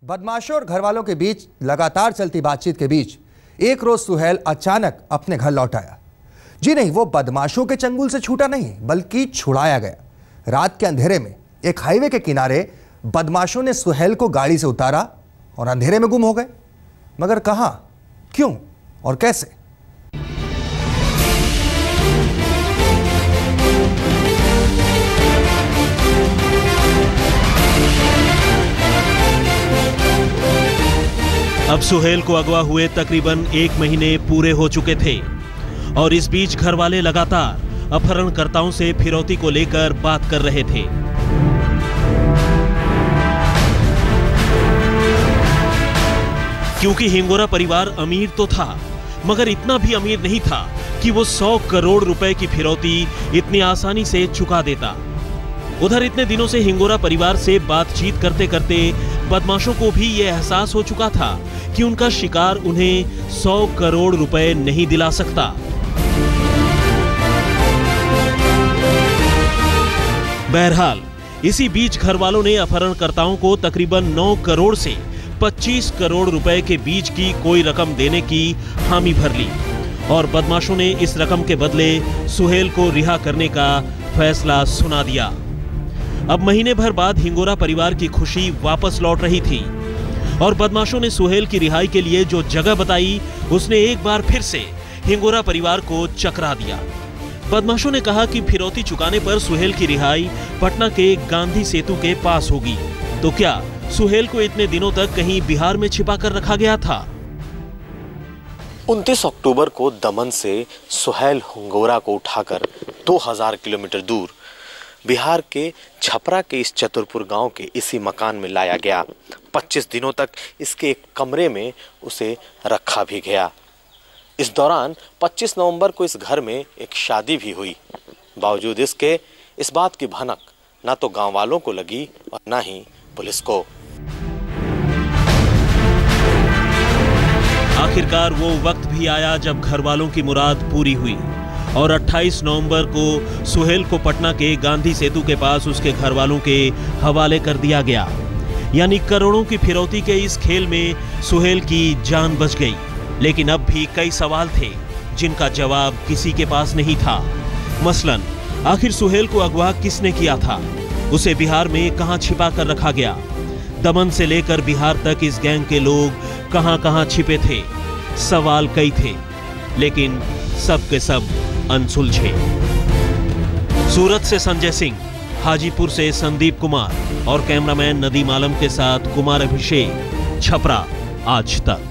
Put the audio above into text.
बदमाशों और घरवालों के बीच लगातार चलती बातचीत के बीच एक रोज सुहेल अचानक अपने घर लौट आया। जी नहीं, वो बदमाशों के चंगुल से छूटा नहीं बल्कि छुड़ाया गया। रात के अंधेरे में एक हाईवे के किनारे बदमाशों ने सुहेल को गाड़ी से उतारा और अंधेरे में गुम हो गए। मगर कहां, क्यों और कैसे? अब सुहेल को अगवा हुए तकरीबन 1 महीने पूरे हो चुके थे और इस बीच घरवाले लगातार अपहरणकर्ताओं से फिरौती को लेकर बात कर रहे थे। क्योंकि हिंगोरा परिवार अमीर तो था, मगर इतना भी अमीर नहीं था कि वो 100 करोड़ रुपए की फिरौती इतनी आसानी से चुका देता। उधर इतने दिनों से हिंगोरा परिवार से बातचीत करते करते बदमाशों को भी यह एहसास हो चुका था कि उनका शिकार उन्हें 100 करोड़ रुपए नहीं दिला सकता। बहरहाल इसी बीच घरवालों ने अपहरणकर्ताओं को तकरीबन 9 करोड़ से 25 करोड़ रुपए के बीच की कोई रकम देने की हामी भर ली और बदमाशों ने इस रकम के बदले सुहेल को रिहा करने का फैसला सुना दिया। अब महीने भर बाद हिंगोरा परिवार की खुशी वापस लौट रही थी और बदमाशों ने सुहेल की रिहाई के लिए जो जगह बताई उसने एक बार फिर से हिंगोरा परिवार को चकरा दिया। बदमाशों ने कहा कि फिरौती चुकाने पर सुहेल की रिहाई पटना के गांधी सेतु के पास होगी। तो क्या सुहेल को इतने दिनों तक कहीं बिहार में छिपा कर रखा गया था? 29 अक्टूबर को दमन से सुहेल हिंगोरा को उठाकर 2000 किलोमीटर दूर बिहार के छपरा के इस चतुरपुर गांव के इसी मकान में लाया गया। 25 दिनों तक इसके एक कमरे में उसे रखा भी गया। इस दौरान 25 नवंबर को इस घर में एक शादी भी हुई। बावजूद इसके इस बात की भनक ना तो गांव वालों को लगी और ना ही पुलिस को। आखिरकार वो वक्त भी आया जब घर वालों की मुराद पूरी हुई और 28 नवंबर को सुहेल को पटना के गांधी सेतु के पास उसके घर वालों के हवाले कर दिया गया। यानी करोड़ों की फिरौती के इस खेल में सुहेल की जान बच गई। लेकिन अब भी कई सवाल थे जिनका जवाब किसी के पास नहीं था। मसलन आखिर सुहेल को अगवा किसने किया था? उसे बिहार में कहां छिपा कर रखा गया? दमन से लेकर बिहार तक इस गैंग के लोग कहां छिपे थे? सवाल कई थे, लेकिन सब के सब अनसुलझे। सूरत से संजय सिंह, हाजीपुर से संदीप कुमार और कैमरामैन नदीम आलम के साथ कुमार अभिषेक, छपरा आज तक।